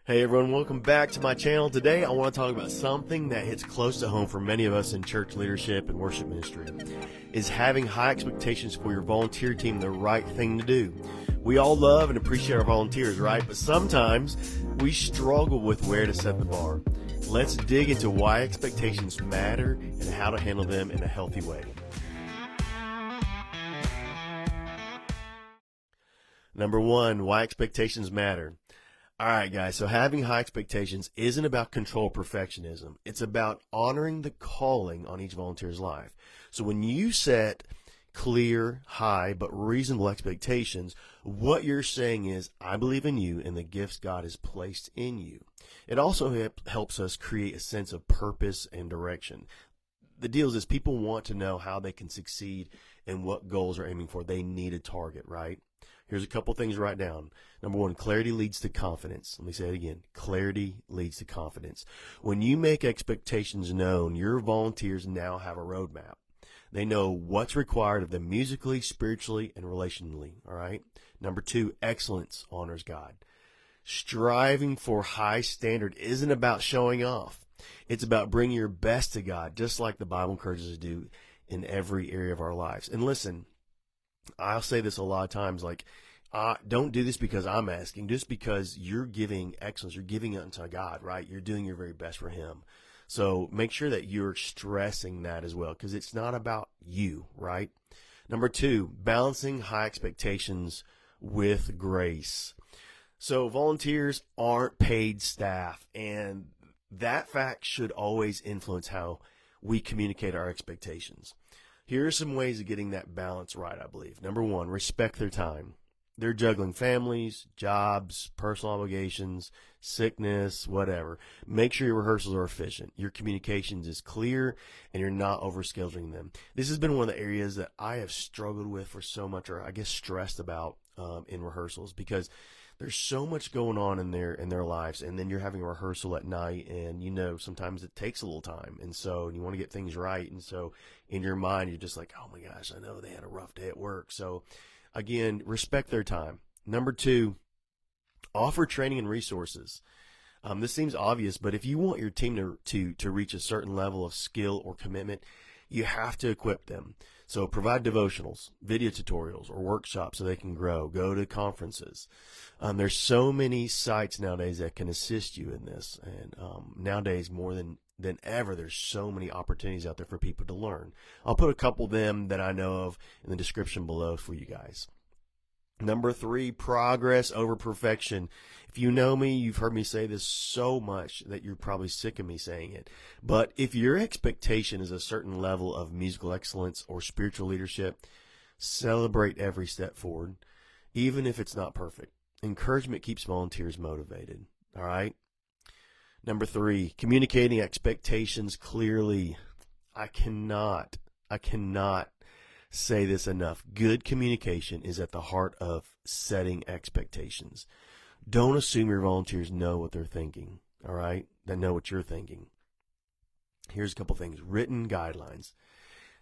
Hey everyone, welcome back to my channel. Today I want to talk about something that hits close to home for many of us in church leadership and worship ministry. Is having high expectations for your volunteer team the right thing to do? We all love and appreciate our volunteers, right? But sometimes we struggle with where to set the bar. Let's dig into why expectations matter and how to handle them in a healthy way. Number one, why expectations matter. All right, guys, so having high expectations isn't about control or perfectionism. It's about honoring the calling on each volunteer's life. So when you set clear, high, but reasonable expectations, what you're saying is, I believe in you and the gifts God has placed in you. It also helps us create a sense of purpose and direction. The deal is this: people want to know how they can succeed and what goals they're aiming for. They need a target, right? Here's a couple things to write down. Number one, clarity leads to confidence. Let me say it again. Clarity leads to confidence. When you make expectations known, your volunteers now have a roadmap. They know what's required of them musically, spiritually, and relationally. All right. Number two, excellence honors God. Striving for high standard isn't about showing off. It's about bringing your best to God, just like the Bible encourages us to do in every area of our lives. And listen, I'll say this a lot of times, like, don't do this because I'm asking, just because you're giving excellence, you're giving it unto God, right? You're doing your very best for Him. So make sure that you're stressing that as well, because it's not about you, right? Number two, balancing high expectations with grace. So volunteers aren't paid staff, and that fact should always influence how we communicate our expectations. Here are some ways of getting that balance right, I believe. Number one, respect their time. They're juggling families, jobs, personal obligations, sickness, whatever. Make sure your rehearsals are efficient. Your communications is clear, and you're not overscheduling them. This has been one of the areas that I have struggled with for so much, or I guess stressed about in rehearsals, because there's so much going on in their lives, and then you're having a rehearsal at night, and sometimes it takes a little time, and so you want to get things right, and so in your mind you're just like, oh my gosh, I know they had a rough day at work. So again, respect their time. Number two, offer training and resources. This seems obvious, but if you want your team to reach a certain level of skill or commitment, you have to equip them. So provide devotionals, video tutorials, or workshops so they can grow. Go to conferences. There's so many sites nowadays that can assist you in this. And nowadays, more than ever, there's so many opportunities out there for people to learn. I'll put a couple of them that I know of in the description below for you guys. Number three, progress over perfection. If you know me, you've heard me say this so much that you're probably sick of me saying it. But if your expectation is a certain level of musical excellence or spiritual leadership, celebrate every step forward, even if it's not perfect. Encouragement keeps volunteers motivated. All right. Number three, communicating expectations clearly. I cannot say this enough. Good communication is at the heart of setting expectations. Don't assume your volunteers know what they're thinking, all right? They know what you're thinking. Here's a couple things. Written guidelines.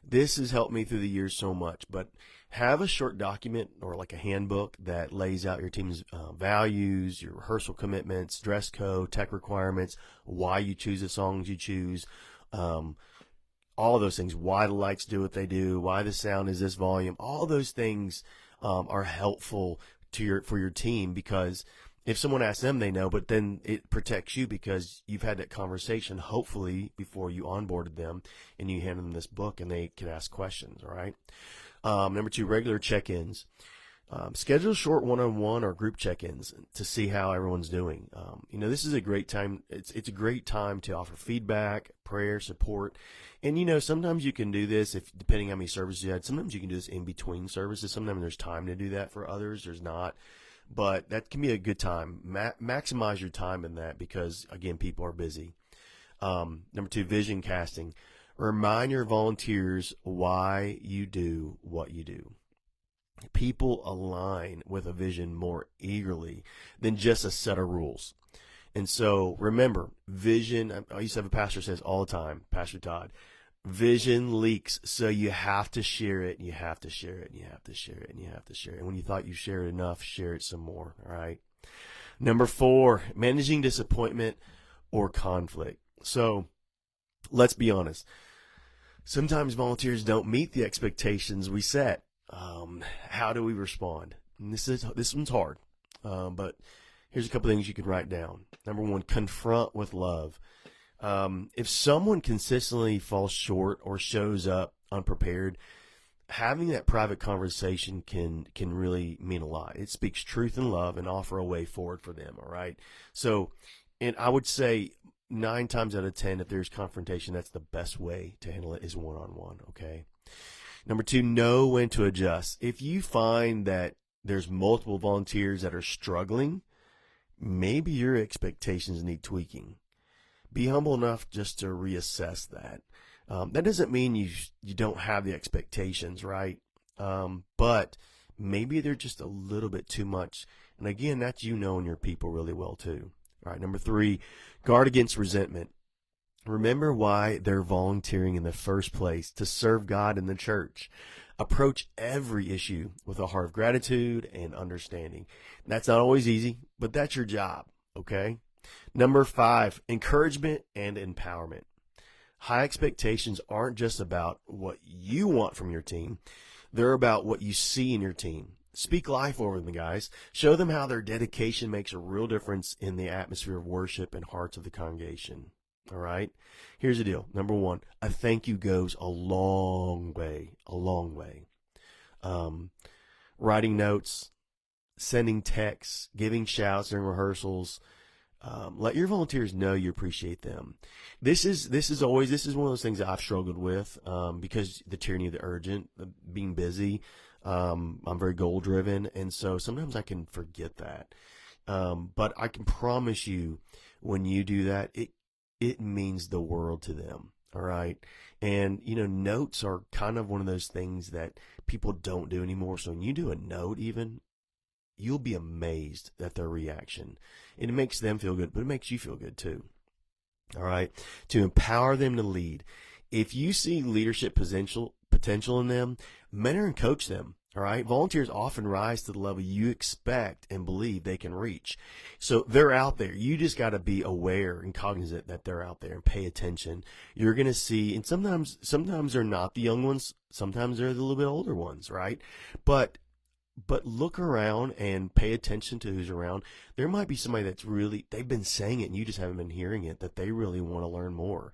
This has helped me through the years so much, but have a short document or like a handbook that lays out your team's values, your rehearsal commitments, dress code, tech requirements, why you choose the songs you choose, all of those things, why the lights do what they do, why the sound is this volume. All those things are helpful for your team, because if someone asks them, they know, but then it protects you because you've had that conversation, hopefully, before you onboarded them and you hand them this book and they can ask questions, all right? Number two, regular check-ins. Schedule short one-on-one or group check-ins to see how everyone's doing. This is a great time. It's a great time to offer feedback, prayer, support. And, sometimes you can do this depending on how many services you had. Sometimes you can do this in between services. Sometimes there's time to do that. For others, there's not. But that can be a good time. Maximize your time in that because, again, people are busy. Number two, vision casting. Remind your volunteers why you do what you do. People align with a vision more eagerly than just a set of rules. And so remember, vision, I used to have a pastor says all the time, Pastor Todd, vision leaks, so you have to share it, and you have to share it, and you have to share it, and you have to share it. And when you thought you shared enough, share it some more, all right? Number 4, managing disappointment or conflict. So let's be honest. Sometimes volunteers don't meet the expectations we set. How do we respond? And this one's hard, but here's a couple things you can write down. Number 1, confront with love. If someone consistently falls short or shows up unprepared, having that private conversation can really mean a lot. It speaks truth and love and offer a way forward for them. All right. So, and I would say 9 times out of 10, if there's confrontation, that's the best way to handle it is one-on-one. Okay. Number 2, know when to adjust. If you find that there's multiple volunteers that are struggling, maybe your expectations need tweaking. Be humble enough just to reassess that. That doesn't mean you don't have the expectations, right? But maybe they're just a little bit too much. And again, that's you knowing your people really well too. All right, number 3, guard against resentment. Remember why they're volunteering in the first place, to serve God in the church. Approach every issue with a heart of gratitude and understanding. That's not always easy, but that's your job, okay? Number 5, encouragement and empowerment. High expectations aren't just about what you want from your team. They're about what you see in your team. Speak life over them, guys. Show them how their dedication makes a real difference in the atmosphere of worship and hearts of the congregation. All right? Here's the deal. Number 1, a thank you goes a long way, a long way. Writing notes, sending texts, giving shouts during rehearsals. Let your volunteers know you appreciate them. This is one of those things that I've struggled with, because the tyranny of the urgent, being busy. I'm very goal driven, and so sometimes I can forget that. But I can promise you, when you do that, it means the world to them. All right. And, notes are kind of one of those things that people don't do anymore. So when you do a note, even, you'll be amazed at their reaction. And it makes them feel good, but it makes you feel good too. All right. To empower them to lead. If you see leadership potential in them, mentor and coach them. All right. Volunteers often rise to the level you expect and believe they can reach. So they're out there. You just got to be aware and cognizant that they're out there and pay attention. You're going to see, and sometimes they're not the young ones. Sometimes they're the little bit older ones. Right. But look around and pay attention to who's around. There might be somebody that's really, they've been saying it and you just haven't been hearing it, that they really want to learn more.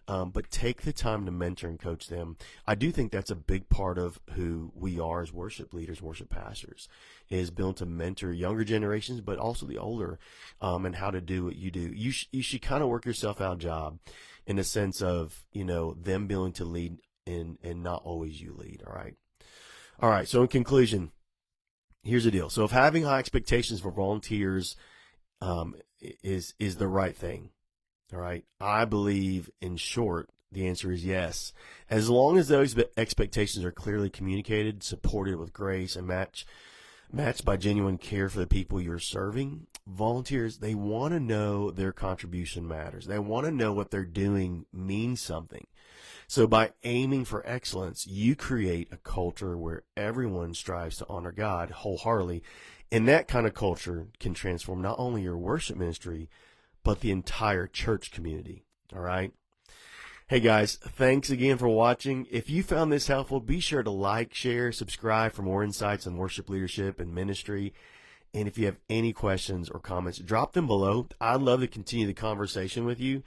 But take the time to mentor and coach them. I do think that's a big part of who we are as worship leaders, worship pastors, is built to mentor younger generations, but also the older, and how to do what you do. You should kind of work yourself out a job in the sense of, them being able to lead and not always you lead. All right. All right. So in conclusion, here's the deal. So if having high expectations for volunteers is the right thing, all right, I believe, in short, the answer is yes. As long as those expectations are clearly communicated, supported with grace, and matched by genuine care for the people you're serving, volunteers, they want to know their contribution matters. They want to know what they're doing means something. So by aiming for excellence, you create a culture where everyone strives to honor God wholeheartedly. And that kind of culture can transform not only your worship ministry, but the entire church community. All right. Hey guys, thanks again for watching. If you found this helpful, be sure to like, share, subscribe for more insights on worship leadership and ministry. And if you have any questions or comments, drop them below. I'd love to continue the conversation with you.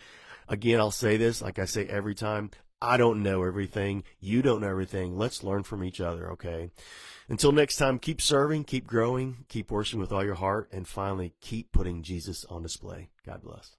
Again, I'll say this, like I say every time, I don't know everything. You don't know everything. Let's learn from each other, okay? Until next time, keep serving, keep growing, keep worshiping with all your heart, and finally, keep putting Jesus on display. God bless.